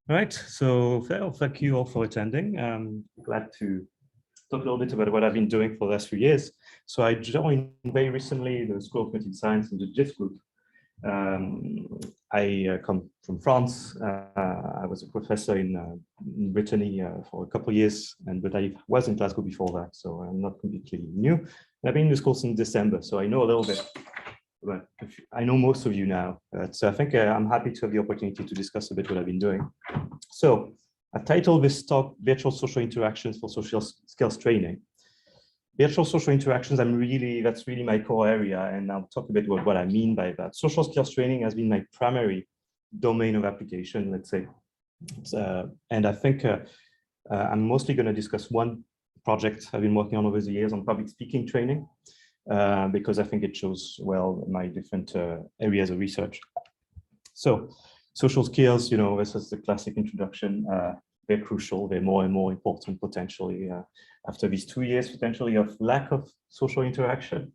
Right. So thank you all for attending. I'm glad to talk a little bit about what I've been doing for the last few years. So I joined very recently the School of Computing Science in the GIF group. Um, I come from France. I was a professor in Brittany for a couple of years, but I was in Glasgow before that, so I'm not completely new. I've been in the school since December, so I know a little bit. But I know most of you now. So I think I'm happy to have the opportunity to discuss a bit what I've been doing. So I've titled this talk Virtual Social Interactions for Social Skills Training. Virtual social interactions, that's really my core area, and I'll talk a bit about what I mean by that. Social skills training has been my primary domain of application, let's say. And I think I'm mostly going to discuss one project I've been working on over the years on public speaking training, because I think it shows well my different areas of research. So social skills, this is the classic introduction. They're crucial. They're more and more important potentially after these 2 years potentially of lack of social interaction.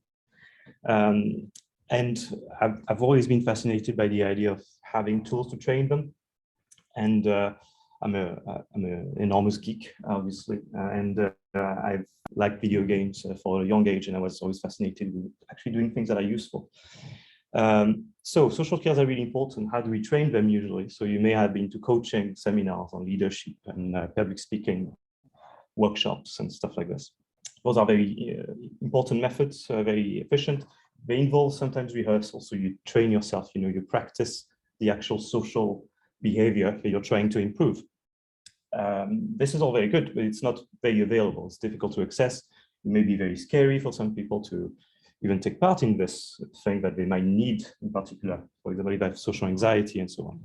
And I've always been fascinated by the idea of having tools to train them. And I'm an enormous geek, obviously, and I've liked video games for a young age, and I was always fascinated with actually doing things that are useful. So social skills are really important. How do we train them usually? So you may have been to coaching seminars on leadership and public speaking workshops and stuff like this. Those are very important methods, very efficient. They involve sometimes rehearsal. So you train yourself, you practice the actual social behavior that you're trying to improve. This is all very good, but it's not very available. It's difficult to access. It may be very scary for some people to even take part in this thing that they might need in particular, for example, if they have social anxiety and so on.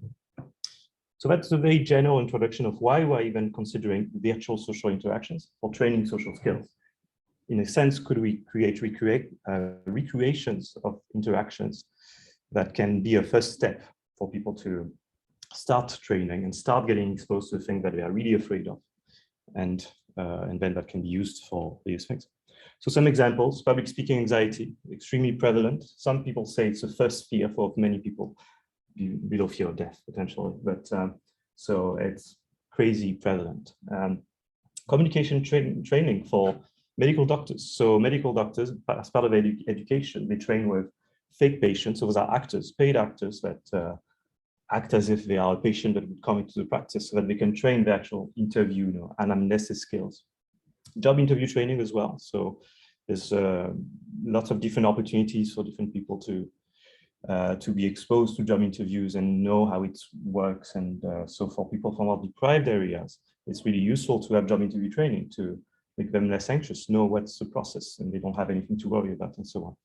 So that's a very general introduction of why we're even considering virtual social interactions for training social skills. In a sense, could we create recreations of interactions that can be a first step for people to start training and start getting exposed to things that they are really afraid of, and then that can be used for these things. So some examples: public speaking anxiety, extremely prevalent. Some people say it's the first fear for many people, below fear of death potentially, but so it's crazy prevalent. Communication training for medical doctors. So medical doctors, as part of education, they train with fake patients. So those are actors, paid actors that act as if they are a patient that would come into the practice, so that they can train the actual interview, anamnesis skills. Job interview training as well. So there's lots of different opportunities for different people to be exposed to job interviews and know how it works. And so for people from more deprived areas, it's really useful to have job interview training to make them less anxious, know what's the process, and they don't have anything to worry about, and so on.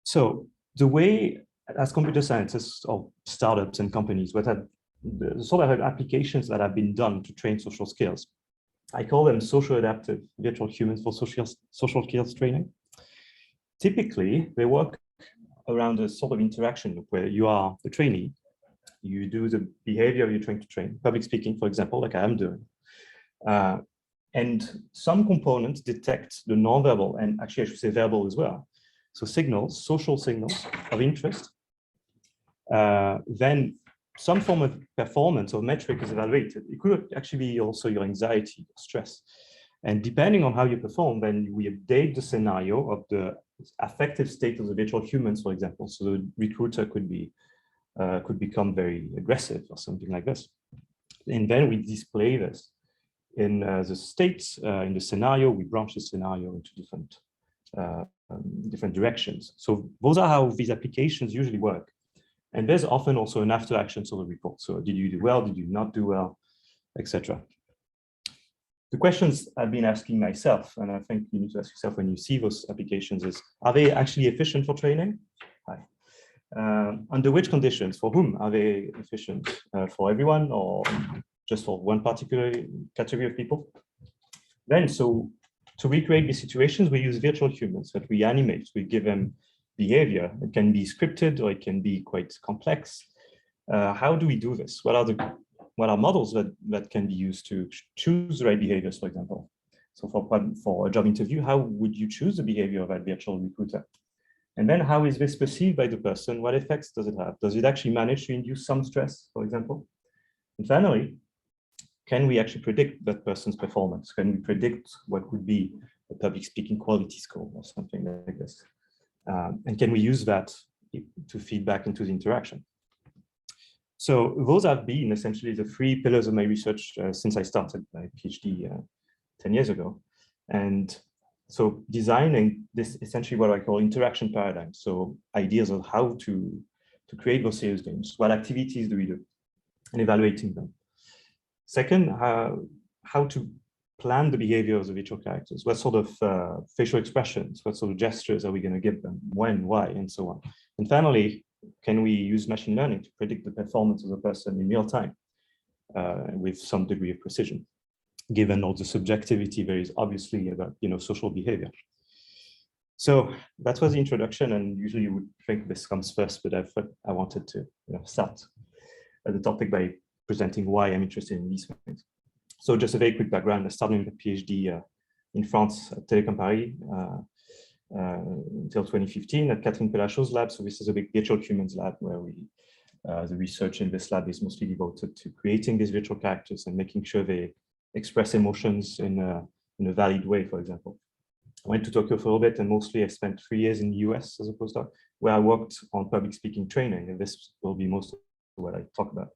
So the way, as computer scientists or startups and companies, the sort of applications that have been done to train social skills, I call them social adaptive virtual humans for social skills training. Typically, they work around a sort of interaction loop where you are the trainee, you do the behavior you're trying to train, public speaking, for example, like I am doing. And some components detect the non-verbal, and actually I should say verbal as well. So signals, social signals of interest. Then some form of performance or metric is evaluated. It could actually be also your anxiety, stress. And depending on how you perform, then we update the scenario of the affective state of the virtual humans, for example. So the recruiter could become very aggressive or something like this. And then we display this in the states, in the scenario. We branch the scenario into different directions. So those are how these applications usually work. And there's often also an after action sort of report. So did you do well? Did you not do well? Etc. The questions I've been asking myself, and I think you need to ask yourself when you see those applications, is, are they actually efficient for training? Under which conditions? For whom are they efficient? For everyone, or just for one particular category of people? Then, so to recreate these situations, we use virtual humans that we animate. We give them behavior. It can be scripted or it can be quite complex. How do we do this? What are models that can be used to choose the right behaviors, for example? So for a job interview, how would you choose the behavior of that virtual recruiter? And then how is this perceived by the person? What effects does it have? Does it actually manage to induce some stress, for example? And finally, can we actually predict that person's performance? Can we predict what would be a public speaking quality score or something like this? And can we use that to feed back into the interaction? So those have been essentially the three pillars of my research since I started my PhD 10 years ago. And so designing this essentially what I call interaction paradigms. So ideas of how to create those serious games, what activities do we do, and evaluating them. Second, how to plan the behavior of the virtual characters. What sort of facial expressions, what sort of gestures are we going to give them, when, why, and so on. And finally, can we use machine learning to predict the performance of a person in real time with some degree of precision, given all the subjectivity there is obviously about social behavior. So that was the introduction, and usually you would think this comes first, but I wanted to start the topic by presenting why I'm interested in these things. So just a very quick background. I started a PhD in France at Télécom Paris until 2015 at Catherine Pelachot's lab. So this is a big virtual humans lab where the research in this lab is mostly devoted to creating these virtual characters and making sure they express emotions in a valid way, for example. I went to Tokyo for a bit, and mostly I spent 3 years in the US as a postdoc, where I worked on public speaking training, and this will be most of what I talk about.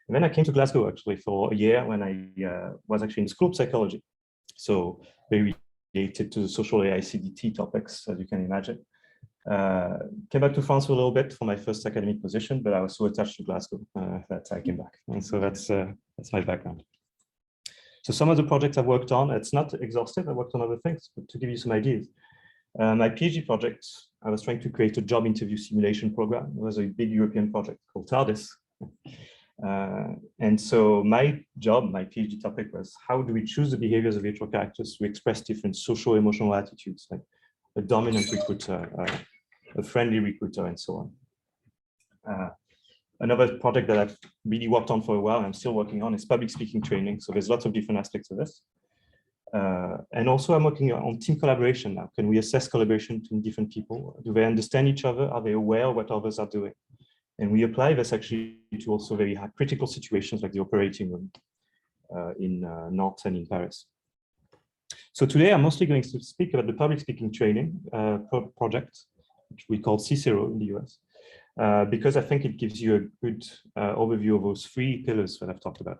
And then I came to Glasgow actually for a year when I was actually in the school of psychology. So very related to the social AI CDT topics, as you can imagine. Came back to France for a little bit for my first academic position, but I was so attached to Glasgow that I came back. And so that's my background. So some of the projects I've worked on, it's not exhaustive, I worked on other things, but to give you some ideas. My PhD project, I was trying to create a job interview simulation program. It was a big European project called TARDIS. And so my PhD topic was, how do we choose the behaviors of virtual characters to express different social emotional attitudes, like a dominant recruiter, a friendly recruiter, and so on. Another project that I've really worked on for a while, and I'm still working on, is public speaking training. So there's lots of different aspects of this. And also I'm working on team collaboration now. Can we assess collaboration between different people? Do they understand each other? Are they aware of what others are doing? And we apply this actually to also very critical situations like the operating room in Nantes and in Paris. So today I'm mostly going to speak about the public speaking training project, which we call Cicero in the US, because I think it gives you a good overview of those three pillars that I've talked about.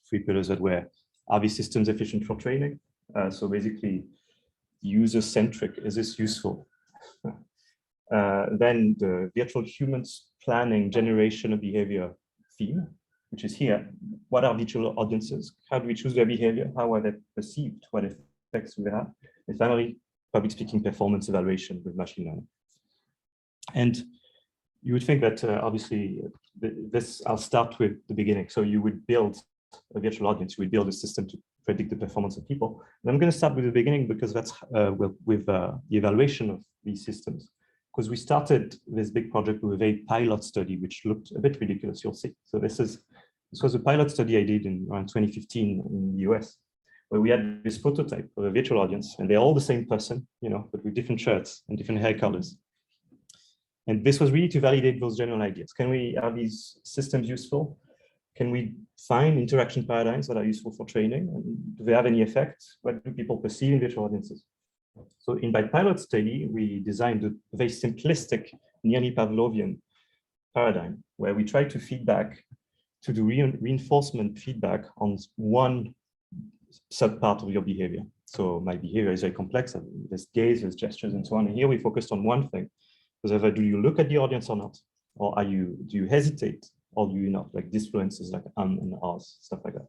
Three pillars that were, are these systems efficient for training? So basically, user-centric, is this useful? Then the virtual humans planning generation of behavior theme, which is here. What are virtual audiences? How do we choose their behavior? How are they perceived? What effects do they have? And finally, public speaking performance evaluation with machine learning. And you would think that obviously this, I'll start with the beginning. So you would build a virtual audience, you would build a system to predict the performance of people. And I'm going to start with the beginning because that's with the evaluation of these systems. Because we started this big project with a pilot study, which looked a bit ridiculous, you'll see. So this was a pilot study I did in around 2015 in the US, where we had this prototype of a virtual audience, and they're all the same person, but with different shirts and different hair colors. And this was really to validate those general ideas. Are these systems useful? Can we find interaction paradigms that are useful for training? And do they have any effect? What do people perceive in virtual audiences? So in my pilot study, we designed a very simplistic, nearly Pavlovian paradigm, where we try to feedback, to do reinforcement feedback on one subpart of your behavior. So my behavior is very complex. There's gaze, there's gestures, and so on. And here we focused on one thing. Because either do you look at the audience or not? Or do you hesitate or do you not? Like disfluences like and ahs, stuff like that.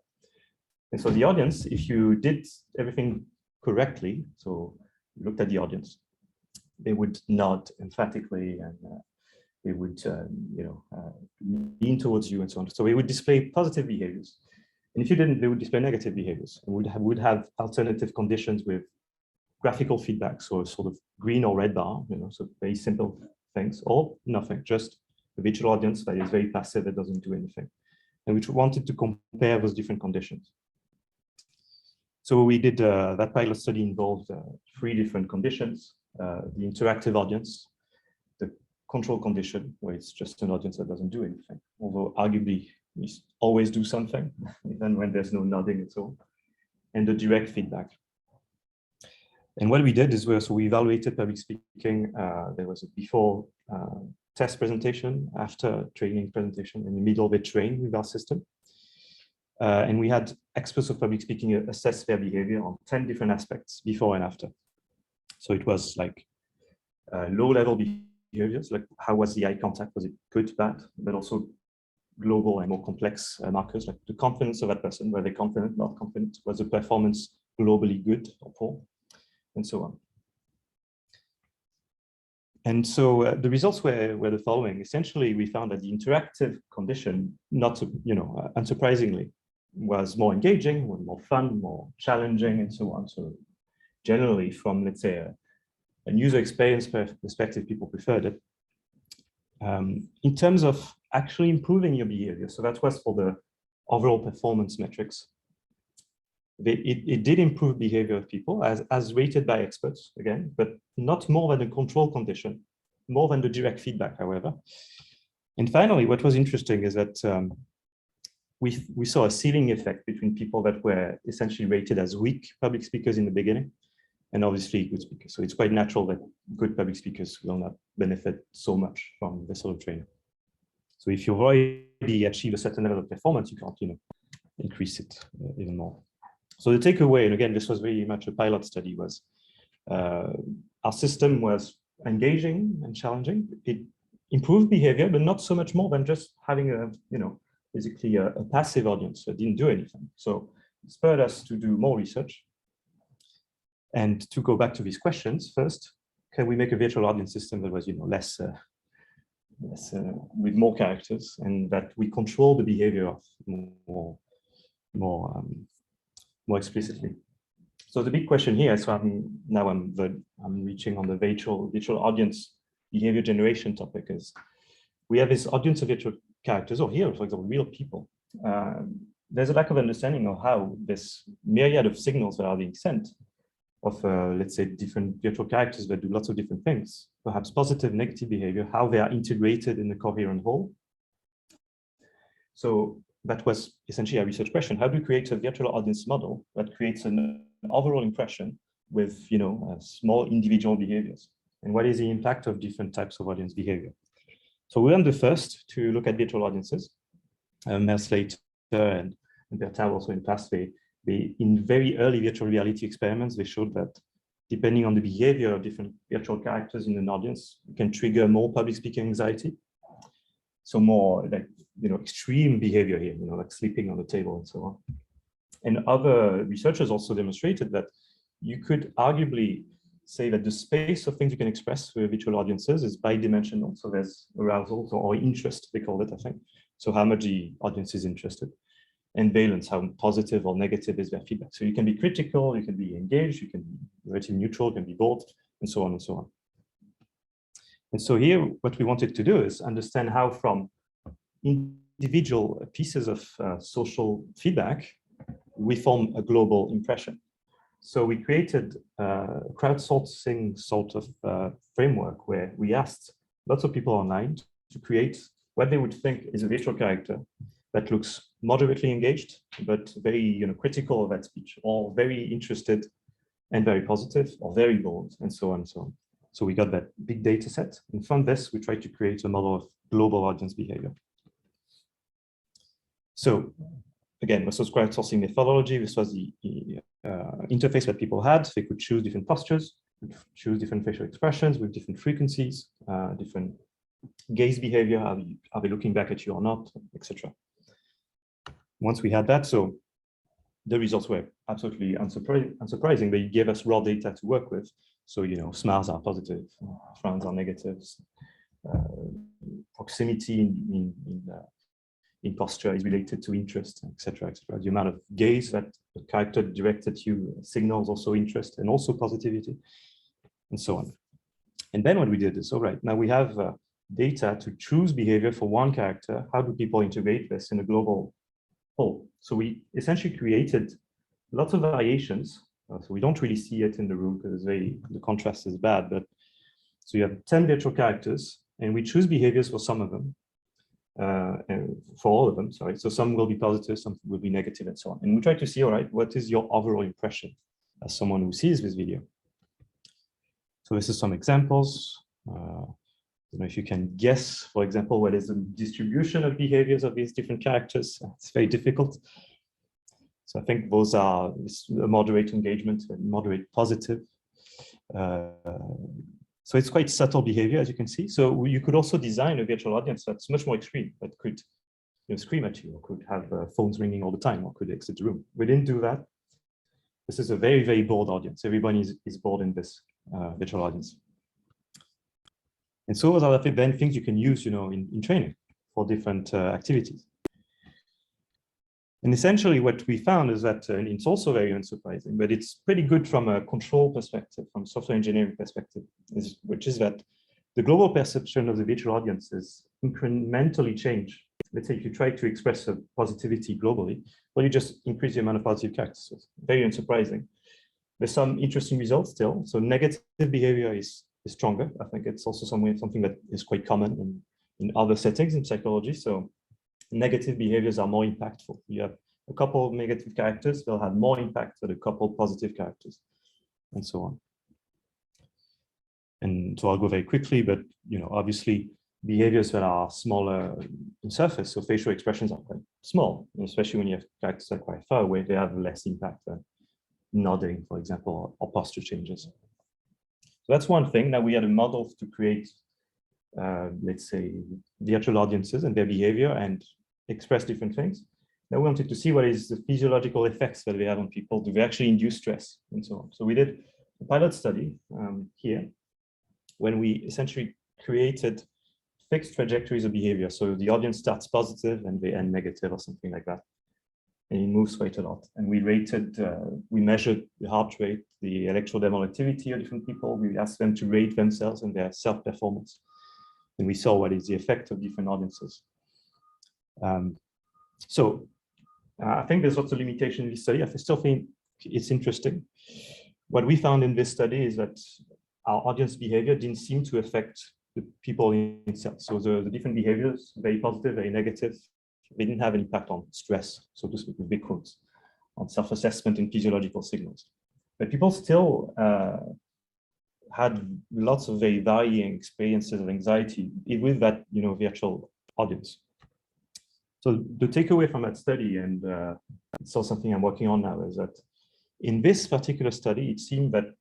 And so the audience, if you did everything correctly, so you looked at the audience, they would nod emphatically and they would lean towards you and so on. So they would display positive behaviors. And if you didn't, they would display negative behaviors and would have alternative conditions with graphical feedback, so a sort of green or red bar, so very simple things, or nothing, just a virtual audience that is very passive, it doesn't do anything. And we wanted to compare those different conditions. So we did, that pilot study involved 3 different conditions, the interactive audience, the control condition, where it's just an audience that doesn't do anything, although arguably we always do something, even when there's no nodding and so on, and the direct feedback. And what we did is we evaluated public speaking. There was a before test presentation, after training presentation, in the middle they trained with our system. And we had experts of public speaking assess their behavior on 10 different aspects before and after. So it was like low-level behaviors, like how was the eye contact? Was it good, bad? But also global and more complex markers, like the confidence of that person. Were they confident, not confident? Was the performance globally good or poor? And so on. And so the results were the following. Essentially, we found that the interactive condition, not unsurprisingly, was more engaging, more fun, more challenging, and so on. So generally, from, let's say, a user experience perspective, people preferred it. In terms of actually improving your behavior, so that was for the overall performance metrics. It did improve behavior of people as rated by experts, again, but not more than the control condition, more than the direct feedback, however. And finally, what was interesting is that we saw a ceiling effect between people that were essentially rated as weak public speakers in the beginning, and obviously good speakers. So it's quite natural that good public speakers will not benefit so much from this sort of training. So if you've already achieved a certain level of performance, you can't, increase it even more. So the takeaway, and again, this was very much a pilot study, was our system was engaging and challenging. It improved behavior, but not so much more than just having basically a passive audience that didn't do anything. So it spurred us to do more research. And to go back to these questions, first, can we make a virtual audience system that was, less with more characters, and that we control the behavior of more explicitly? So the big question here, so I'm reaching on the virtual audience behavior generation topic, is we have this audience of virtual characters, or here, for example, real people. There's a lack of understanding of how this myriad of signals that are being sent of, let's say, different virtual characters that do lots of different things, perhaps positive, negative behavior, how they are integrated in the coherent whole. So that was essentially a research question. How do we create a virtual audience model that creates an overall impression with, small individual behaviors? And what is the impact of different types of audience behavior? So we were the first to look at virtual audiences. Slater and Bertal also in the past, in very early virtual reality experiments, they showed that depending on the behavior of different virtual characters in an audience, it can trigger more public speaking anxiety. So more like, extreme behavior here, like sleeping on the table and so on. And other researchers also demonstrated that you could arguably say that the space of things you can express through virtual audiences is bidimensional. So there's arousal or interest, they call it, I think. So how much the audience is interested. And valence, how positive or negative is their feedback. So you can be critical, you can be engaged, you can be relatively neutral, you can be bold, and so on and so on. And so here, what we wanted to do is understand how from individual pieces of social feedback, we form a global impression. So we created a crowdsourcing sort of framework where we asked lots of people online to create what they would think is a virtual character that looks moderately engaged, but very critical of that speech, or very interested and very positive, or very bold, and so on and so on. So we got that big data set. And from this, we tried to create a model of global audience behavior. So again, this was crowdsourcing methodology. This was the interface that people had. They could choose different postures, choose different facial expressions with different frequencies, different gaze behavior. Are they looking back at you or not, etc. Once we had that, so the results were absolutely unsurprising. They gave us raw data to work with. So, smiles are positive, frowns are negatives. Proximity in posture is related to interest, etc., etc. The amount of gaze that the character directed at you signals also interest and also positivity, and so on. And then what we did is, all right, now we have data to choose behavior for one character. How do people integrate this in a global whole? So we essentially created lots of variations. So we don't really see it in the room because the contrast is bad, but so you have 10 virtual characters and we choose behaviors for some of them, and for all of them, sorry. So some will be positive, some will be negative, and so on. And we try to see, all right, what is your overall impression as someone who sees this video? So this is some examples. I don't know if you can guess, for example, what is the distribution of behaviors of these different characters. It's very difficult. So I think those are a moderate engagement and moderate positive. So it's quite subtle behavior, as you can see. So you could also design a virtual audience that's much more extreme, that could scream at you, or could have phones ringing all the time, or could exit the room. We didn't do that. This is a very, very bored audience. Everybody is bored in this virtual audience. And so those are then things you can use, in training for different activities. And essentially what we found is that, and it's also very unsurprising, but it's pretty good from a control perspective, from a software engineering perspective, which is that the global perception of the virtual audience is incrementally changed. Let's say if you try to express a positivity globally, well, you just increase the amount of positive characters. So it's very unsurprising. There's some interesting results still. So negative behavior is stronger. I think it's also something that is quite common in other settings in psychology. So negative behaviors are more impactful. You have a couple of negative characters, they'll have more impact than a couple of positive characters, and so on. And so I'll go very quickly, but obviously behaviors that are smaller in surface, so facial expressions are quite small, especially when you have characters that are quite far away, they have less impact than nodding, for example, or posture changes. So that's one thing. Now we had a model to create, let's say, virtual audiences and their behavior and express different things. Now we wanted to see what is the physiological effects that they have on people. Do they actually induce stress and so on? So we did a pilot study here when we essentially created fixed trajectories of behavior. So the audience starts positive and they end negative or something like that. And it moves quite a lot. And we measured the heart rate, the electrodermal activity of different people. We asked them to rate themselves and their self-performance. And we saw what is the effect of different audiences. I think there's lots of limitation in this study. I still think it's interesting. What we found in this study is that our audience behavior didn't seem to affect the people in itself. So the different behaviors, very positive, very negative, they didn't have an impact on stress, so to speak, with big quotes, on self-assessment and physiological signals. But people still had lots of very varying experiences of anxiety with that, virtual audience. So the takeaway from that study, and it's also something I'm working on now, is that in this particular study, it seemed that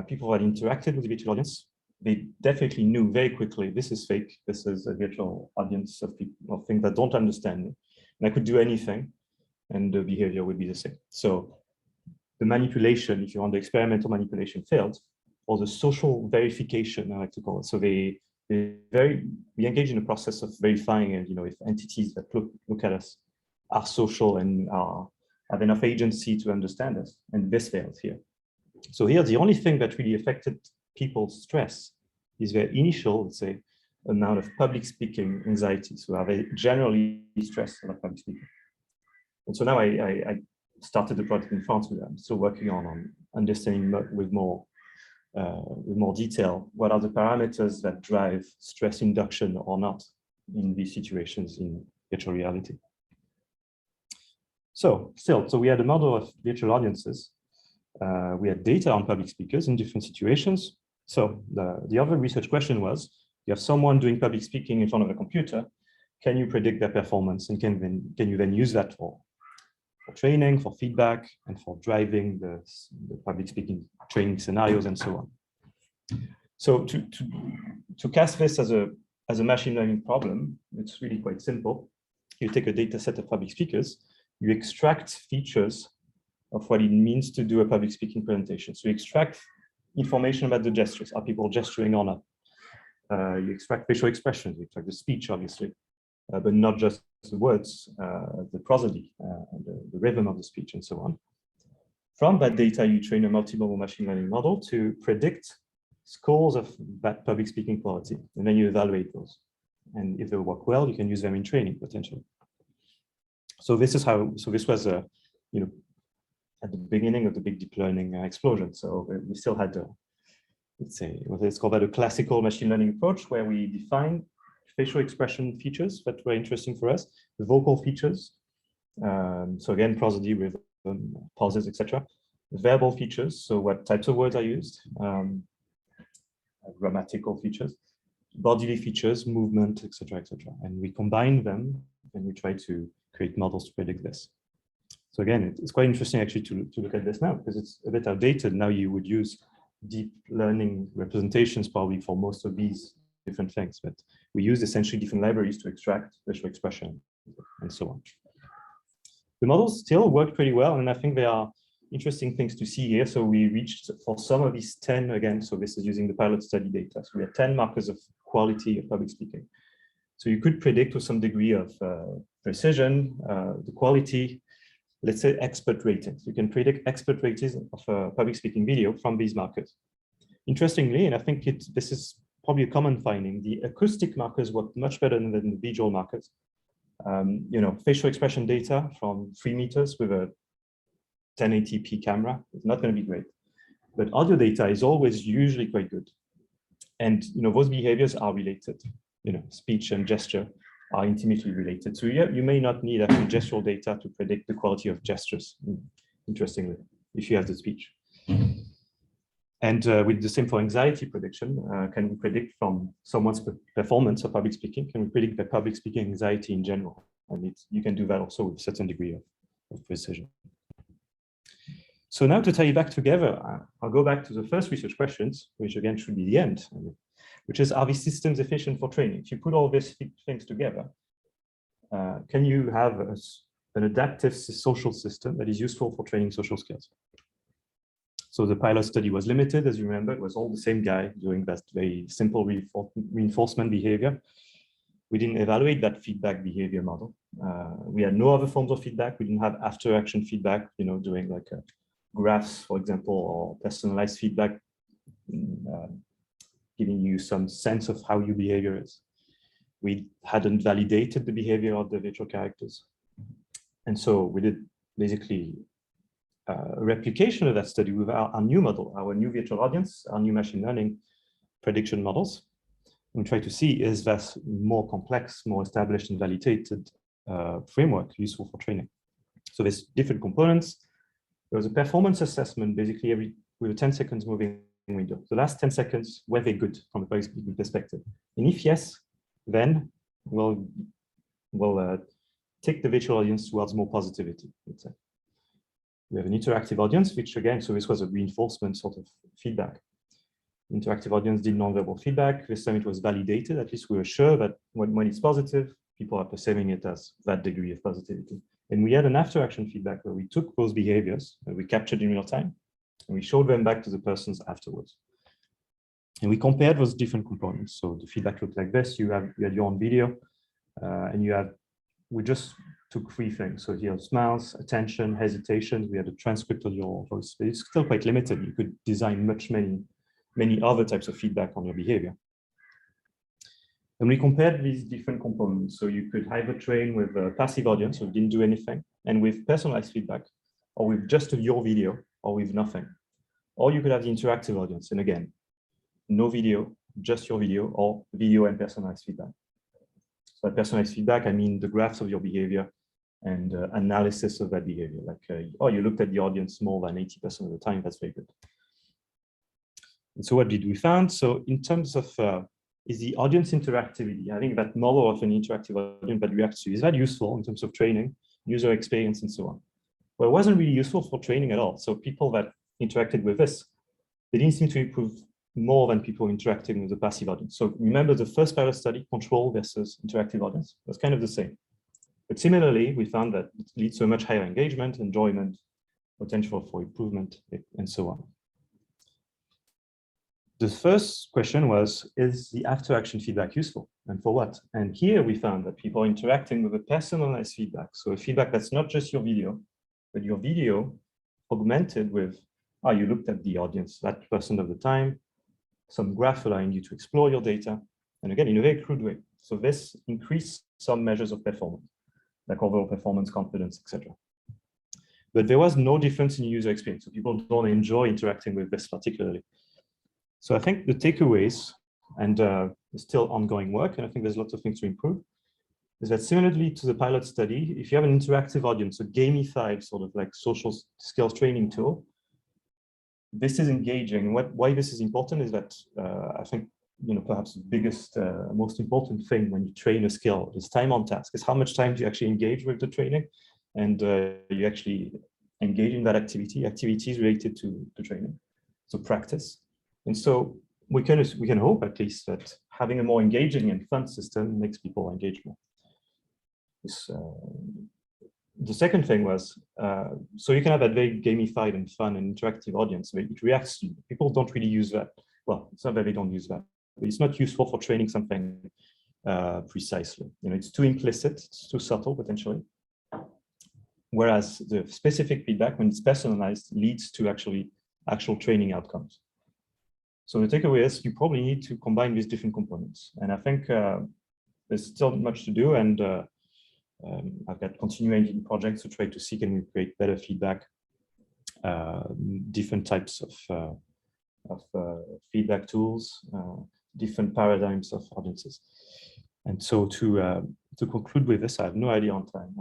people that interacted with the virtual audience, they definitely knew very quickly, this is fake, this is a virtual audience of people, of things that don't understand me. And I could do anything, and the behavior would be the same. So the manipulation, if you want, the experimental manipulation failed, or the social verification, I like to call it. So we engage in a process of verifying, if entities that look at us are social and have enough agency to understand us, and this fails here. So here, the only thing that really affected people's stress is their initial, let's say, amount of public speaking anxiety. So are they generally stressed about public speaking? And so now I started the project in France with them. I'm still working on understanding with more detail what are the parameters that drive stress induction or not in these situations in virtual reality. So we had a model of virtual audiences. We had data on public speakers in different situations. So the other research question was, you have someone doing public speaking in front of a computer, can you predict their performance, and can you then use that for training, for feedback, and for driving the public speaking training scenarios and so on. So to cast this as a machine learning problem, it's really quite simple. You take a data set of public speakers, you extract features of what it means to do a public speaking presentation. So you extract information about the gestures. Are people gesturing or not? You extract facial expressions, you extract the speech, obviously, but not just the words, the prosody, the rhythm of the speech, and so on. From that data, you train a multimodal machine learning model to predict scores of that public speaking quality, and then you evaluate those. And if they work well, you can use them in training potentially. So this was at the beginning of the big deep learning explosion. So we still had let's say, let's call that a classical machine learning approach, where we define facial expression features that were interesting for us, the vocal features. So again, prosody, rhythm, pauses, etc. Verbal features, so what types of words are used, grammatical features, bodily features, movement, etc., etc. And we combine them and we try to create models to predict this. So again, it's quite interesting actually to look at this now, because it's a bit outdated. Now you would use deep learning representations probably for most of these different things, but we use essentially different libraries to extract facial expression and so on. The models still work pretty well, and I think there are interesting things to see here. So we reached for some of these 10 again, so this is using the pilot study data. So we have 10 markers of quality of public speaking. So you could predict with some degree of precision, the quality, let's say expert ratings. You can predict expert ratings of public speaking video from these markers. Interestingly, and I think this is probably a common finding, the acoustic markers work much better than the visual markers. You know, facial expression data from 3 meters with a 1080p camera is not going to be great, but audio data is always usually quite good. And you know, those behaviors are related. You know, speech and gesture are intimately related. So yeah, you may not need actually gestural data to predict the quality of gestures, interestingly, if you have the speech. And with the same for anxiety prediction, can we predict from someone's performance of public speaking? Can we predict their public speaking anxiety in general? And you can do that also with a certain degree of precision. So now to tie it back together, I'll go back to the first research questions, which again should be the end, which is, are these systems efficient for training? If you put all these things together, can you have an adaptive social system that is useful for training social skills? So the pilot study was limited, as you remember, it was all the same guy doing that very simple reinforcement behavior. We didn't evaluate that feedback behavior model. We had no other forms of feedback. We didn't have after action feedback, you know, doing like graphs, for example, or personalized feedback, giving you some sense of how your behavior is. We hadn't validated the behavior of the virtual characters. And so we did basically a replication of that study with our new model, our new virtual audience, our new machine learning prediction models. And we try to see, is that more complex, more established and validated framework useful for training? So there's different components. There was a performance assessment, basically with a 10 seconds moving window. The last 10 seconds, were they good from a public speaking perspective? And if yes, then we'll take the virtual audience towards more positivity, let's say. We have an interactive audience, which again, so this was a reinforcement sort of feedback. Interactive audience did non-verbal feedback. This time it was validated. At least we were sure that when it's positive, people are perceiving it as that degree of positivity. And we had an after-action feedback where we took those behaviors that we captured in real time, and we showed them back to the persons afterwards. And we compared those different components. So the feedback looked like this. You had your own video, and we just took 3 things. So here, smiles, attention, hesitation. We had a transcript of your voice, but it's still quite limited. You could design many other types of feedback on your behavior. And we compared these different components. So you could either train with a passive audience, so didn't do anything, and with personalized feedback, or with just your video, or with nothing. Or you could have the interactive audience, and again, no video, just your video, or video and personalized feedback. So by personalized feedback, I mean the graphs of your behavior and analysis of that behavior. Like, oh, you looked at the audience more than 80% of the time, that's very good. And so what did we find? So in terms of is the audience interactivity, I think that model of an interactive audience that reacts to, is that useful in terms of training, user experience, and so on? Well, it wasn't really useful for training at all. So people that interacted with this, they didn't seem to improve more than people interacting with the passive audience. So remember the first pilot study, control versus interactive audience, was kind of the same. But similarly, we found that it leads to a much higher engagement, enjoyment, potential for improvement, and so on. The first question was, is the after-action feedback useful, and for what? And here we found that people are interacting with a personalized feedback. So a feedback that's not just your video, but your video augmented with, oh, you looked at the audience that percent of the time, some graph allowing you to explore your data, and again, in a very crude way. So this increased some measures of performance, like overall performance, confidence, etc. But there was no difference in user experience. So people don't enjoy interacting with this particularly. So I think the takeaways, and there's still ongoing work, and I think there's lots of things to improve, is that similarly to the pilot study, if you have an interactive audience, a gamified sort of like social skills training tool, this is engaging. Why this is important is that I think, perhaps the biggest, most important thing when you train a skill is time on task, is how much time do you actually engage with the training, and you actually engage in that activities related to the training, so practice. And so we can hope at least that having a more engaging and fun system makes people engage more. The second thing was, so you can have a very gamified and fun and interactive audience. It reacts to you. People don't really use that. Well, it's not that they don't use that, but it's not useful for training something precisely. It's too implicit, it's too subtle potentially. Whereas the specific feedback, when it's personalized, leads to actual training outcomes. So the takeaway is you probably need to combine these different components. And I think there's still much to do, and I've got continuing projects to try to see can we create better feedback, different types of feedback tools, different paradigms of audiences. And so to conclude with this, I have no idea on time.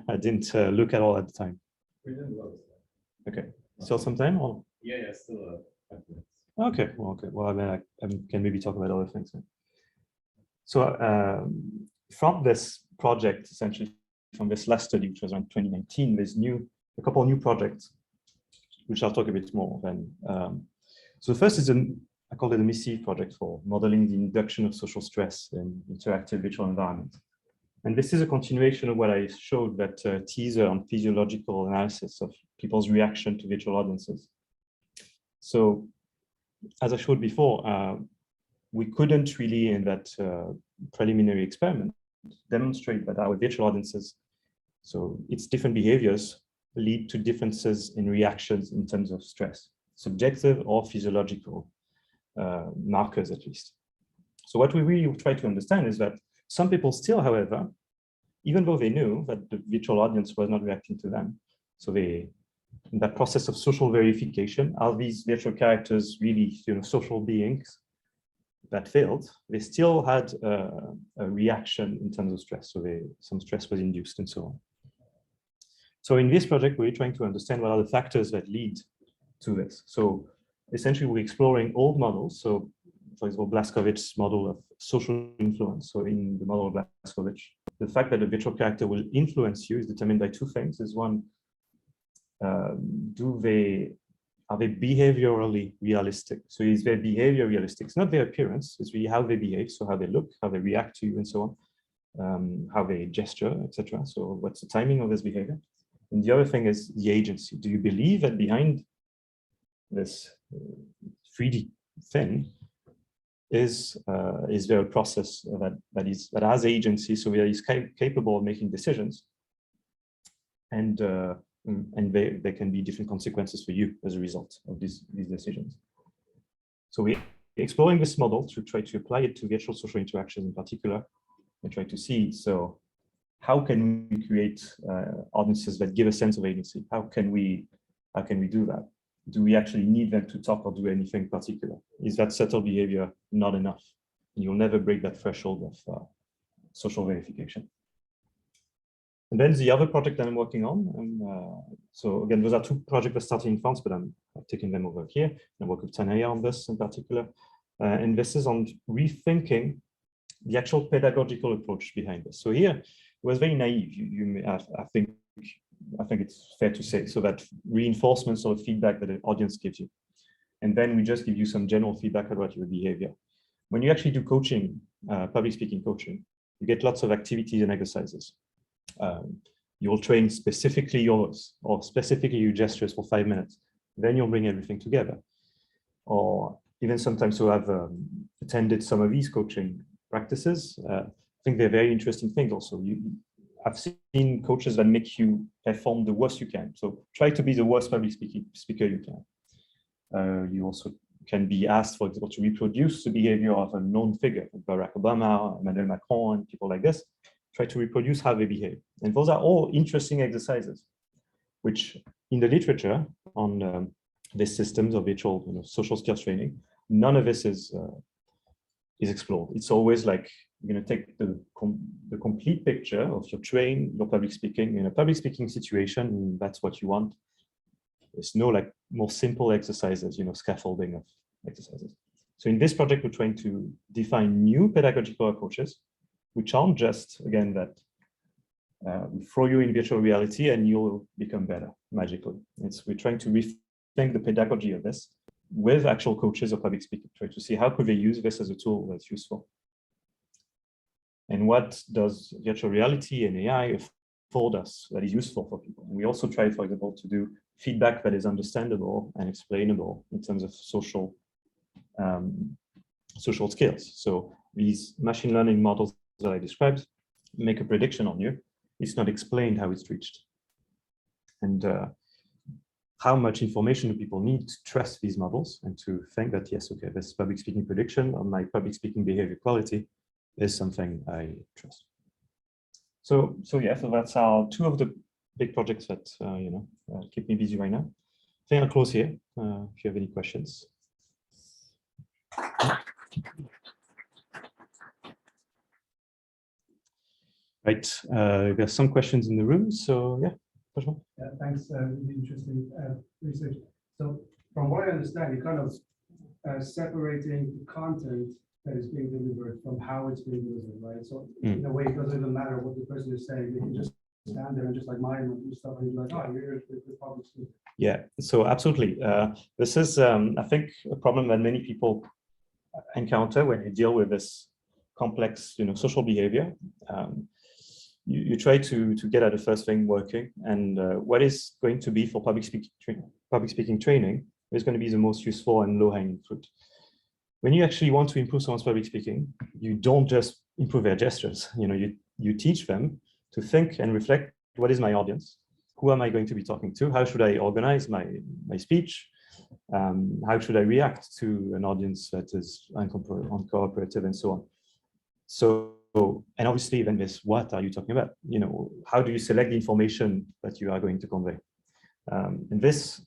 I didn't look at all at the time. We didn't love it. Okay, still some time? Or? Yeah, still 5 minutes. Okay, well, I mean, I can maybe talk about other things. So from this project, essentially from this last study, which was around 2019, there's a couple of new projects, which I'll talk a bit more then. So the first is I call it the MISSI project for modeling the induction of social stress in interactive virtual environments. And this is a continuation of what I showed, that teaser on physiological analysis of people's reaction to virtual audiences. So as I showed before, we couldn't really, in that preliminary experiment, demonstrate that our virtual audiences, so its different behaviors, lead to differences in reactions in terms of stress, subjective or physiological markers at least. So what we really try to understand is that some people still, however, even though they knew that the virtual audience was not reacting to them, so they, in that process of social verification, are these virtual characters really social beings that failed? They still had a reaction in terms of stress, so some stress was induced and so on. So in this project, we're trying to understand what are the factors that lead to this. So essentially, we're exploring old models. So for example, Blaskovich's model of social influence. So in the model of Blaskovich, the fact that a virtual character will influence you is determined by two things. Is one, are they behaviorally realistic? So is their behavior realistic? It's not their appearance, it's really how they behave, so how they look, how they react to you and so on, how they gesture, etc. So what's the timing of this behavior? And the other thing is the agency. Do you believe that behind this 3D thing is there a process that has agency, so that is capable of making decisions, and there can be different consequences for you as a result of these decisions. So we're exploring this model to try to apply it to virtual social interactions in particular, and try to see, so how can we create audiences that give a sense of agency? How can we do that? Do we actually need them to talk or do anything particular? Is that subtle behavior not enough? And you'll never break that threshold of social verification. And then the other project that I'm working on, and so again, those are two projects that started in France, but I've taken them over here. I work with Tanaya on this in particular. And this is on rethinking the actual pedagogical approach behind this. So here, it was very naive. I think it's fair to say, so that reinforcement sort of feedback that the audience gives you. And then we just give you some general feedback about your behavior. When you actually do coaching, public speaking coaching, you get lots of activities and exercises. You'll train specifically yours or specifically your gestures for 5 minutes. Then you'll bring everything together. Or even sometimes who have attended some of these coaching practices, I think they're very interesting things also. I've seen coaches that make you perform the worst you can. So try to be the worst public speaker you can. You also can be asked, for example, to reproduce the behavior of a known figure, like Barack Obama, Emmanuel Macron, and people like this. Try to reproduce how they behave. And those are all interesting exercises, which in the literature on these systems of virtual social skills training none of this is explored. It's always like you're going to take the complete picture of your public speaking in a public speaking situation, and that's what you want. There's no like more simple exercises, scaffolding of exercises. So in this project, we're trying to define new pedagogical approaches, which aren't just, again, that we throw you in virtual reality and you'll become better magically. We're trying to rethink the pedagogy of this with actual coaches of public speaking, try to see how could they use this as a tool that's useful. And what does virtual reality and AI afford us that is useful for people? And we also try, for example, to do feedback that is understandable and explainable in terms of social skills. So these machine learning models that I described make a prediction on you. It's not explained how it's reached. And how much information do people need to trust these models and to think that, yes, okay, this public speaking prediction on my public speaking behavior quality is something I trust. So that's our two of the big projects that keep me busy right now. I think I'll close here if you have any questions. Right, there's some questions in the room, so yeah. Yeah, thanks. Really interesting research. So, from what I understand, you're kind of separating the content that is being delivered from how it's being delivered, right? So, in a way, it doesn't even matter what the person is saying. They can just stand there and just like mime and do stuff, and you're like, oh, you're the public speaker. Yeah, so absolutely. This is, I think, a problem that many people encounter when you deal with this complex, social behavior. You try to get at the first thing working, and what is going to be for public speaking training is going to be the most useful and low-hanging fruit. When you actually want to improve someone's public speaking, you don't just improve their gestures. You teach them to think and reflect: what is my audience? Who am I going to be talking to? How should I organize my speech? How should I react to an audience that is uncooperative and so on? So, and obviously then this, what are you talking about? How do you select the information that you are going to convey? And this,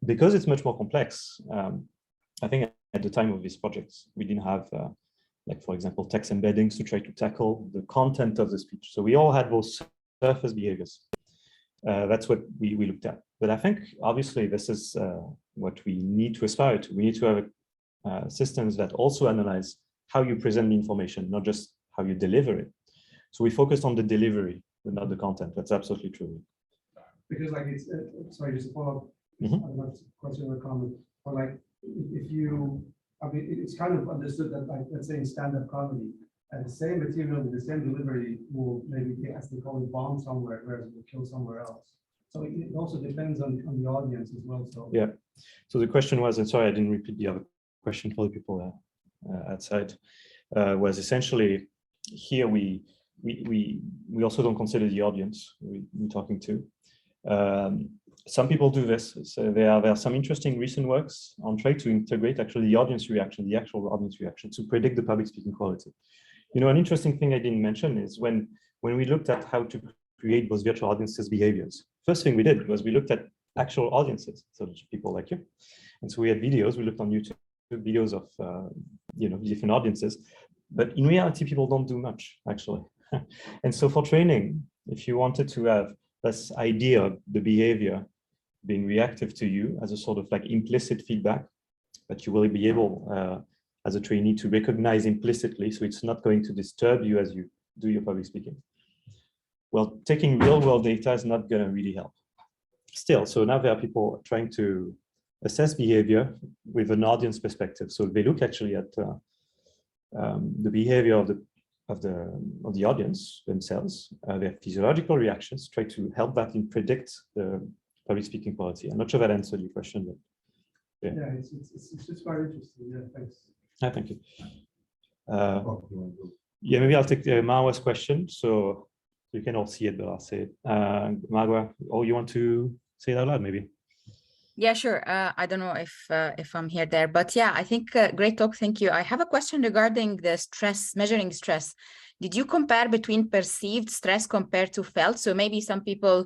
because it's much more complex, I think at the time of these projects, we didn't have, like, for example, text embeddings to try to tackle the content of the speech. So we all had those surface behaviors. That's what we looked at. But I think, obviously, this is what we need to aspire to. We need to have systems that also analyze how you present the information, not just how you deliver it. So we focused on the delivery, but not the content. That's absolutely true. Because, like, it's sorry, just to follow up, I'm not question or comment, but like, it's kind of understood that, like, let's say in stand-up comedy, the same material with the same delivery will maybe, as they call it, bomb somewhere, whereas it will kill somewhere else. So it also depends on the audience as well. So yeah. So the question was, and sorry, I didn't repeat the other question for the people outside, was essentially here we also don't consider the audience we're talking to. Some people do this. So there are some interesting recent works on trying to integrate actually the audience reaction, the actual audience reaction, to predict the public speaking quality. An interesting thing I didn't mention is when we looked at how to create those virtual audiences behaviors, first thing we did was we looked at actual audiences, so people like you. And so we had videos, we looked on YouTube, videos of different audiences, but in reality, people don't do much, actually. And so for training, if you wanted to have this idea of the behavior being reactive to you as a sort of like implicit feedback, that you will be able as a trainee to recognize implicitly, so it's not going to disturb you as you do your public speaking. Well, taking real world data is not going to really help. Still, so now there are people trying to assess behavior with an audience perspective. So they look actually at the behavior of the audience themselves, their physiological reactions, try to help that in predict the public speaking quality. I'm not sure that answered your question, but yeah, it's just quite interesting. Yeah, thanks. Thank you. Yeah, maybe I'll take Marwa's question, so you can all see it, but I'll say it. Marwa, you want to say it out loud, maybe? Yeah, sure. I don't know if I'm here there, but yeah, I think great talk. Thank you. I have a question regarding the stress, measuring stress. Did you compare between perceived stress compared to felt? So maybe some people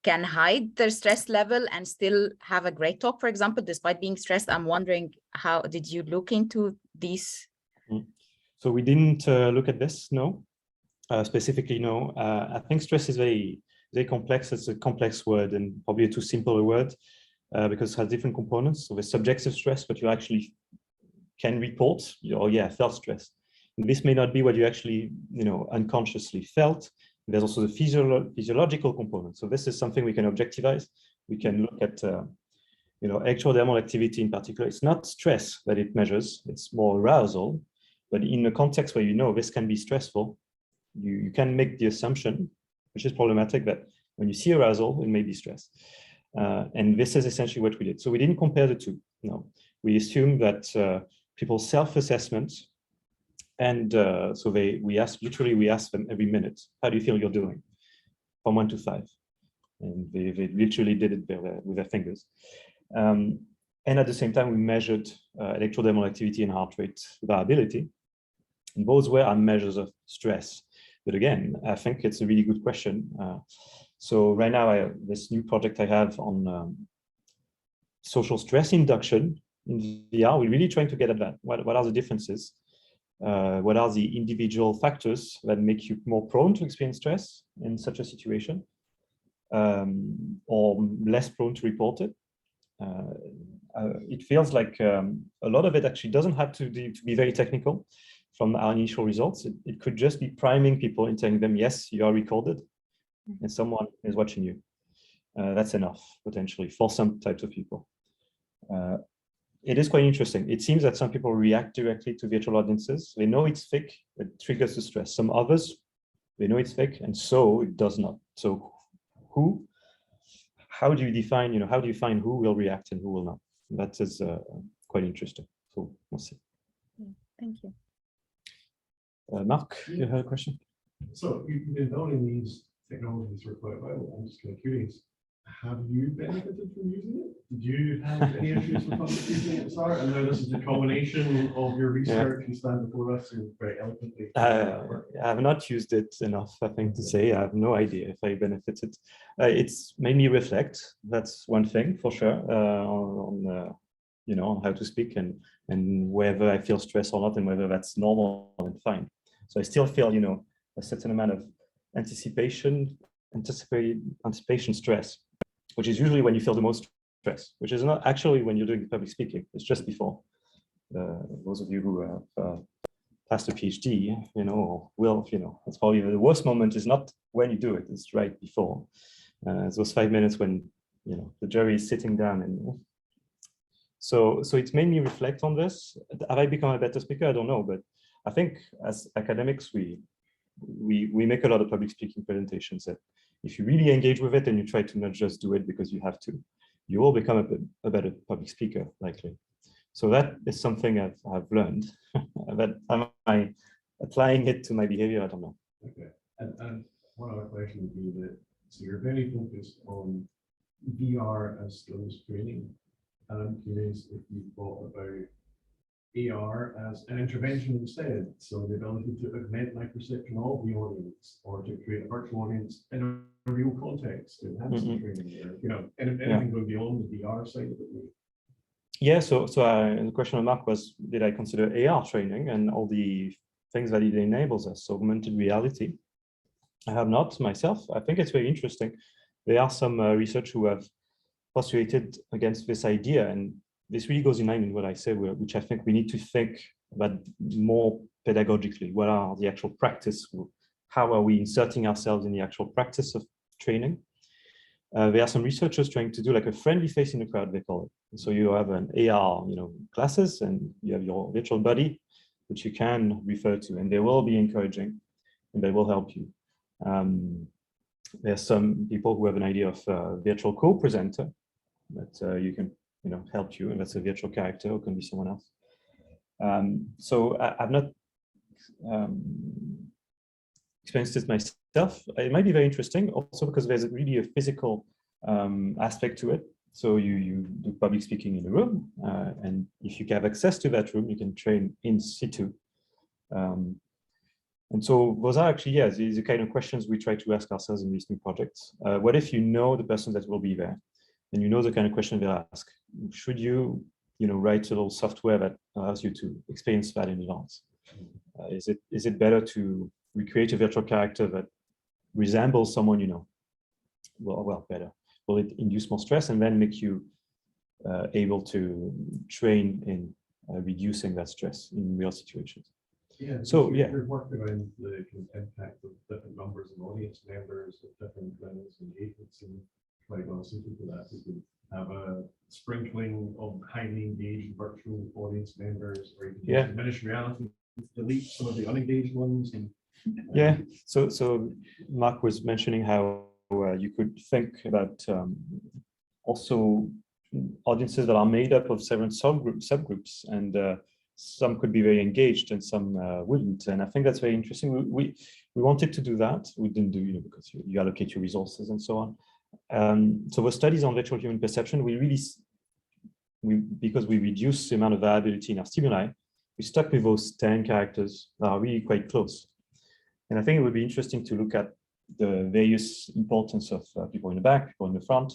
can hide their stress level and still have a great talk, for example, despite being stressed? I'm wondering, how did you look into these? So we didn't look at this, no. Specifically, no. I think stress is very complex. It's a complex word and probably a too simple a word because it has different components. So there's subjective stress, what you actually can report, or yeah, felt stress. And this may not be what you actually, unconsciously felt. There's also the physiological component. So this is something we can objectivize. We can look at, ectodermal activity in particular. It's not stress that it measures. It's more arousal. But in a context where this can be stressful, you can make the assumption, which is problematic, that when you see arousal, it may be stress. And this is essentially what we did. So we didn't compare the two. No, we assumed that people's self-assessment, and so we asked them every minute, how do you feel you're doing, from 1 to 5, and they literally did it with their fingers. And at the same time, we measured electrodermal activity and heart rate variability. And those were our measures of stress. But again, I think it's a really good question. So right now, this new project I have on social stress induction in VR, we're really trying to get at that. What are the differences? What are the individual factors that make you more prone to experience stress in such a situation, or less prone to report it? It feels like a lot of it actually doesn't have to be very technical from our initial results. It could just be priming people and telling them, yes, you are recorded and someone is watching you. That's enough, potentially, for some types of people. It is quite interesting. It seems that some people react directly to virtual audiences. They know it's fake, it triggers the stress. Some others, they know it's fake, and so it does not. So how do you define, how do you find who will react and who will not? That is quite interesting. So we'll see. Thank you. Mark, you had a question? So you've been building these technologies for quite a while. I'm just kind of curious. Have you benefited from using it? Did you have any issues with using it at the start? And now this is the culmination of your research. You stand before us and very eloquently. I have not used it enough, I think, to say. I have no idea if I benefited. It's made me reflect. That's one thing for sure, on how to speak and whether I feel stress or not, and whether that's normal and fine. So I still feel, a certain amount of anticipation stress, which is usually when you feel the most stress, which is not actually when you're doing public speaking. It's just before. Those of you who have passed a PhD, it's probably the worst moment is not when you do it, it's right before. Those 5 minutes when, the jury is sitting down. And so it's made me reflect on this. Have I become a better speaker? I don't know, but I think as academics, we make a lot of public speaking presentations that if you really engage with it and you try to not just do it because you have to, you will become a better public speaker, likely. So that is something I've learned. But am I applying it to my behavior? I don't know. Okay. And one other question would be that, so you're very focused on VR as skills training. And I'm curious if you've thought about AR as an intervention instead. So the ability to augment my perception of the audience, or to create a virtual audience in a real context to enhance the training there. Anything going beyond the VR side of it. Yeah, so the question of Mark was, did I consider AR training and all the things that it enables us, so augmented reality? I have not myself. I think it's very interesting. There are some research who have postulated against this idea, and this really goes in line with what I said, which I think we need to think about more pedagogically. What are the actual practice? How are we inserting ourselves in the actual practice of training? There are some researchers trying to do like a friendly face in the crowd, they call it. So you have an AR, classes, and you have your virtual buddy, which you can refer to, and they will be encouraging, and they will help you. There's some people who have an idea of a virtual co-presenter that you can, help you, and that's a virtual character, or can be someone else. So I've not experienced it myself. It might be very interesting, also because there's really a physical aspect to it. So you do public speaking in a room, and if you have access to that room, you can train in situ. And so those are actually, yes, these are the kind of questions we try to ask ourselves in these new projects. What if you know the person that will be there, and you know the kind of question they'll ask? Should you, write a little software that allows you to experience that in advance? Is it better to recreate a virtual character that resembles someone you know? Well, better. Will it induce more stress and then make you able to train in reducing that stress in real situations? Yeah. So yeah, we've worked around the kind of impact of different numbers of audience members with different levels of engagements, and quite well suited for that. We could have a sprinkling of highly engaged virtual audience members, or you can use diminished reality to delete some of the unengaged ones. And yeah. So Mark was mentioning how you could think about also audiences that are made up of several subgroups, and some could be very engaged and some wouldn't. And I think that's very interesting. We wanted to do that. We didn't do, because you allocate your resources and so on. So the studies on virtual human perception, because we reduced the amount of variability in our stimuli, we stuck with those 10 characters that are really quite close. And I think it would be interesting to look at the various importance of people in the back, people in the front.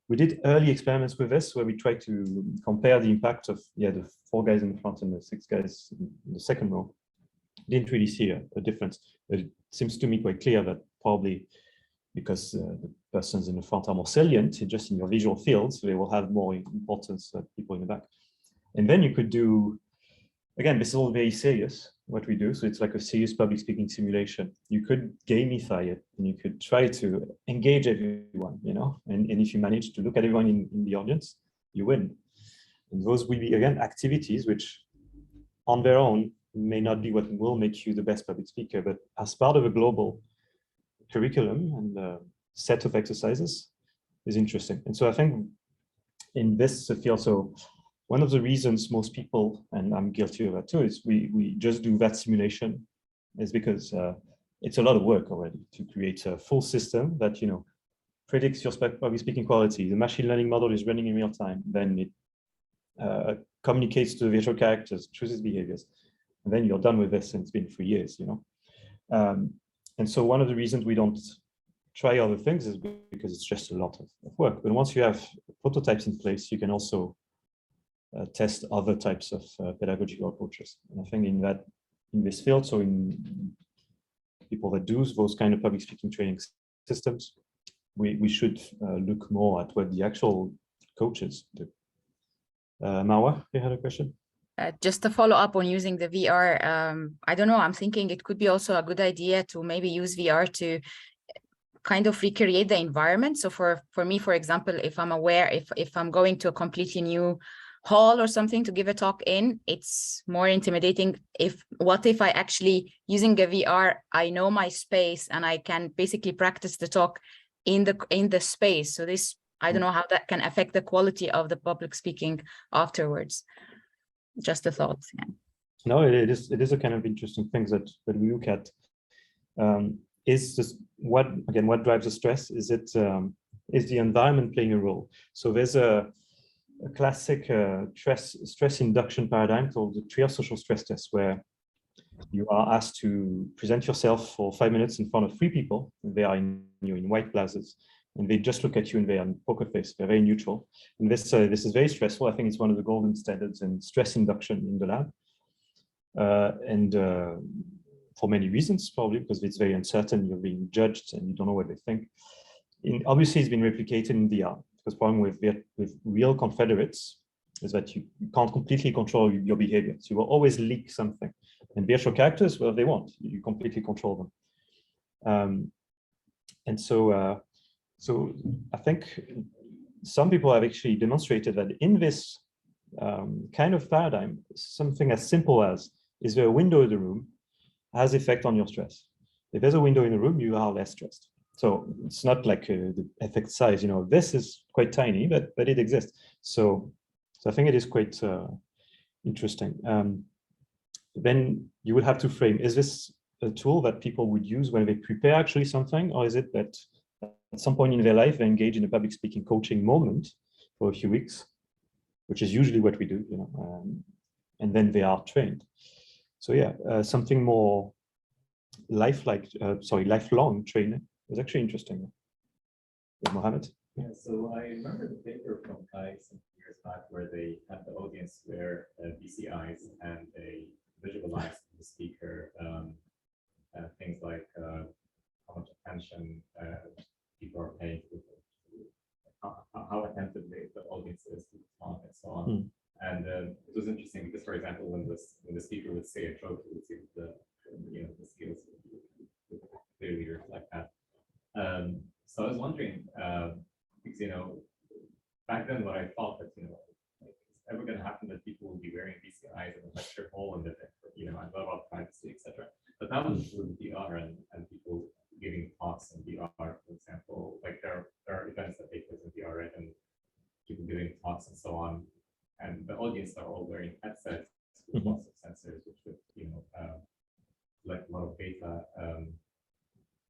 We did early experiments with this where we tried to compare the impact of the 4 guys in the front and the 6 guys in the second row. Didn't really see a difference. But it seems to me quite clear that probably because the persons in the front are more salient, just in your visual fields, they will have more importance than people in the back. And then you could do, again, this is all very serious, what we do. So it's like a serious public speaking simulation. You could gamify it, and you could try to engage everyone, and if you manage to look at everyone in the audience, you win. And those will be, again, activities which on their own may not be what will make you the best public speaker, but as part of a global curriculum and a set of exercises is interesting. And so I think in this field, so one of the reasons most people, and I'm guilty of that too, is we just do that simulation is because it's a lot of work already to create a full system that, predicts your public speaking quality. The machine learning model is running in real time. Then it communicates to the visual characters, chooses behaviors. And then you're done with this, and it's been 3 years, And so one of the reasons we don't try other things is because it's just a lot of work. But once you have prototypes in place, you can also test other types of pedagogical approaches. And I think in this field, so in people that do those kind of public speaking training systems, we should look more at what the actual coaches do. Marwa, you had a question? Just to follow up on using the VR, I don't know, I'm thinking it could be also a good idea to maybe use VR to kind of recreate the environment. So for me, for example, if I'm aware, if I'm going to a completely new hall or something to give a talk in, it's more intimidating. What if I actually, using a VR, I know my space and I can basically practice the talk in the space. So this, I don't know how that can affect the quality of the public speaking afterwards. Just a thought. Yeah. No, it is a kind of interesting things that we look at. Is this what drives the stress? Is the environment playing a role? So there's a classic stress induction paradigm called the trio social stress test, where you are asked to present yourself for 5 minutes in front of 3 people. They are in white blouses, and they just look at you and they are in poker face. They're very neutral. And this is very stressful. I think it's one of the golden standards in stress induction in the lab. For many reasons, probably because it's very uncertain, you're being judged and you don't know what they think. Obviously, it's been replicated in VR, because the problem with real confederates is that you can't completely control your behavior. So you will always leak something. And virtual characters, well, they won't. You completely control them. So I think some people have actually demonstrated that in this kind of paradigm, something as simple as, is there a window in the room, has effect on your stress. If there's a window in the room, you are less stressed. So it's not like the effect size, this is quite tiny, but it exists. So I think it is quite interesting. Then you would have to frame, is this a tool that people would use when they prepare actually something, or is it that at some point in their life they engage in a public speaking coaching moment for a few weeks, which is usually what we do, and then they are trained. So yeah, something more lifelong training. It was actually interesting. Mohammed? Yeah, so I remember the paper from Kai some years back where they had the audience wear BCIs and they visualized the speaker things like how much attention people are paying to how attentive the audience is to the talk and so on. And it was interesting because, for example, when the speaker would say a joke, you would see the skills would clearly reflect that. So I was wondering, because back then what I thought that like, it's ever going to happen that people will be wearing BCIs in a lecture hall and that I thought about privacy, etc. But that was with VR and people giving talks in VR, for example. Like there are events that take place in VR, right? And people giving talks and so on, and the audience are all wearing headsets with lots of sensors, which would collect a lot of data.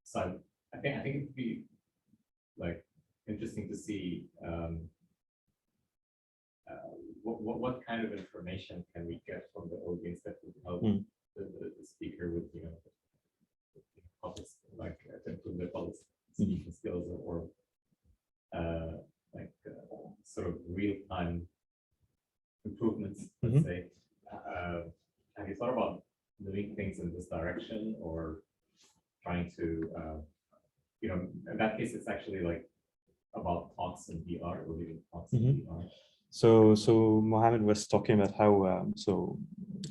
So I think it would be like interesting to see what kind of information can we get from the audience that would help the speaker with like to improve their public speaking skills or sort of real-time improvements, let's say. Have you thought about doing things in this direction or trying to in that case it's actually like about talks in VR or giving talks in VR? So Mohammed was talking about how so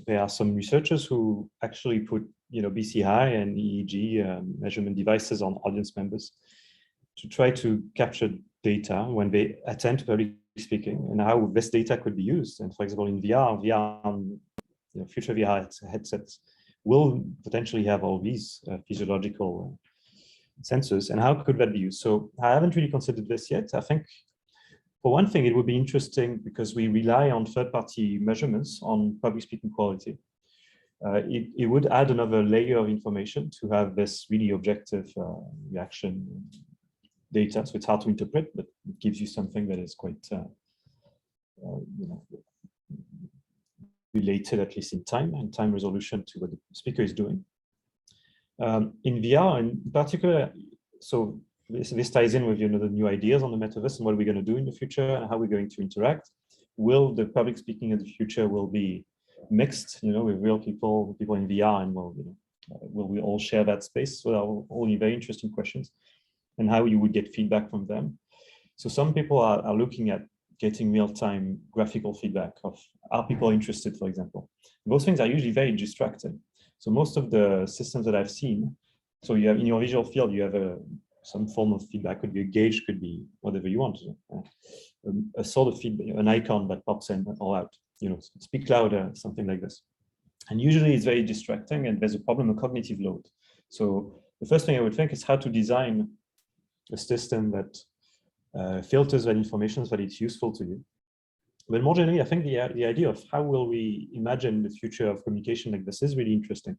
there are some researchers who actually put BCI and EEG measurement devices on audience members to try to capture data when they attend public speaking and how this data could be used. And for example, in VR, future VR headsets will potentially have all these physiological sensors, and how could that be used? So I haven't really considered this yet. I think for one thing, it would be interesting because we rely on third-party measurements on public speaking quality. It would add another layer of information to have this really objective reaction data. So it's hard to interpret, but it gives you something that is quite related, at least in time and time resolution, to what the speaker is doing. In VR in particular, so this ties in with the new ideas on the metaverse and what we're going to do in the future and how we're going to interact. Will the public speaking in the future will be mixed, with real people in VR, and will we all share that space? So there are only very interesting questions, and how you would get feedback from them. So some people are looking at getting real-time graphical feedback of are people interested, for example. Those things are usually very distracting. So most of the systems that I've seen, so you have in your visual field, you have some form of feedback, could be a gauge, could be whatever you want, a sort of feedback, an icon that pops in or out, speak louder, something like this. And usually it's very distracting and there's a problem of cognitive load. So the first thing I would think is how to design a system that filters that information so that it's useful to you. But more generally, I think the idea of how will we imagine the future of communication like this is really interesting.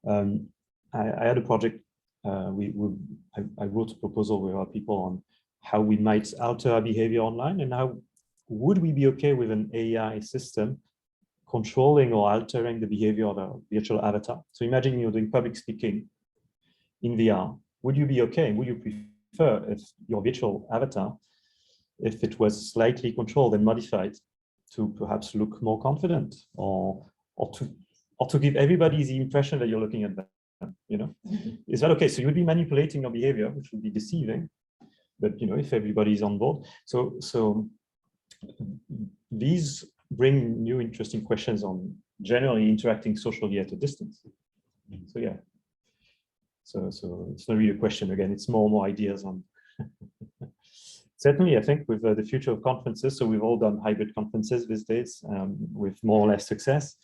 I had a project, I wrote a proposal with our people on how we might alter our behavior online, and how would we be okay with an AI system controlling or altering the behavior of a virtual avatar. So imagine you're doing public speaking in VR. Would you be okay? Would you prefer if your virtual avatar, if it was slightly controlled and modified to perhaps look more confident, or to give everybody the impression that you're looking at them? Is that okay? So you would be manipulating your behavior, which would be deceiving, but if everybody's on board. So these bring new interesting questions on generally interacting socially at a distance. So yeah. So it's not really a question again, it's more ideas on. Certainly, I think with the future of conferences, so we've all done hybrid conferences these days with more or less success.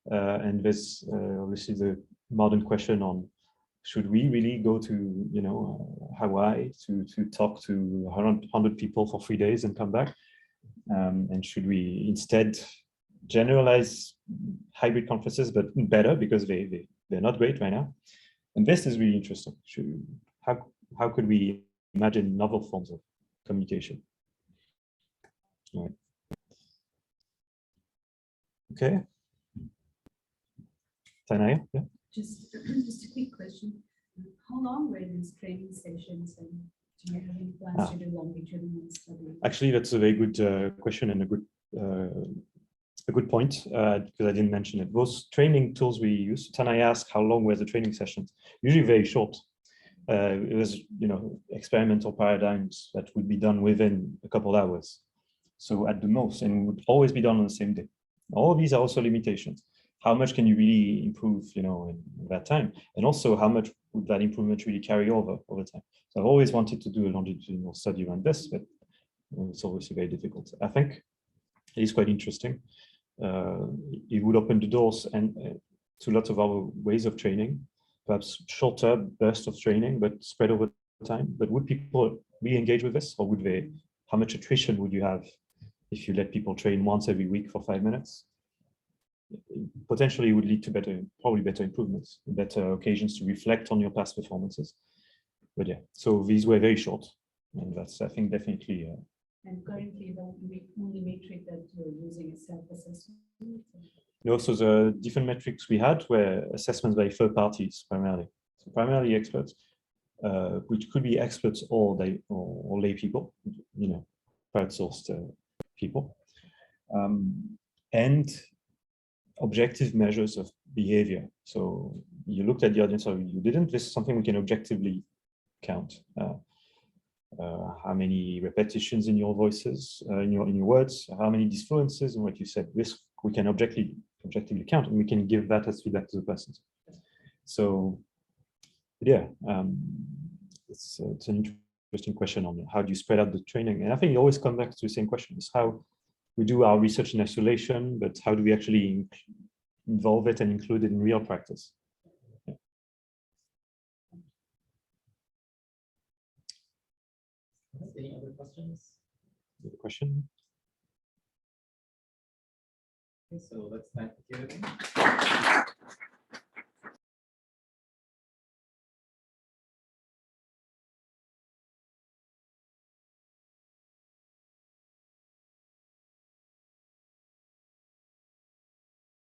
And there's obviously the modern question on, should we really go to Hawaii to talk to 100 people for 3 days and come back? And should we instead generalize hybrid conferences, but better because they're not great right now? And this is really interesting. How could we imagine novel forms of communication? All right. Okay. Tanaya, yeah. Just a quick question. How long were these training sessions, and do you have any plans to do longitudinal study? Actually, that's a very good question and a good point, because I didn't mention it. Those training tools we use, and I asked how long were the training sessions? Usually very short. It was, experimental paradigms that would be done within a couple hours. So at the most, and would always be done on the same day. All of these are also limitations. How much can you really improve, in that time? And also how much would that improvement really carry over time? So I've always wanted to do a longitudinal study around this, but it's obviously very difficult. I think it is quite interesting. It would open the doors and to lots of other ways of training, perhaps shorter bursts of training, but spread over time. But would people re-engage with this, or would they? How much attrition would you have if you let people train once every week for 5 minutes? Potentially, it would lead to probably better improvements, better occasions to reflect on your past performances. But yeah, so these were very short, and that's, I think, definitely. And currently, the only metric that you're using is self-assessment. So the different metrics we had were assessments by third parties primarily. So primarily experts, which could be experts or lay people, crowdsourced people, and objective measures of behavior. So you looked at the audience, or you didn't. This is something we can objectively count. How many repetitions in your voices, in your words, how many disfluences in what you said. This we can objectively count, and we can give that as feedback to the person. So yeah, it's an interesting question on how do you spread out the training. And I think you always come back to the same question: is how we do our research in isolation, but how do we actually involve it and include it in real practice? Yeah. Any other questions? Another question? Okay, so let's thank you.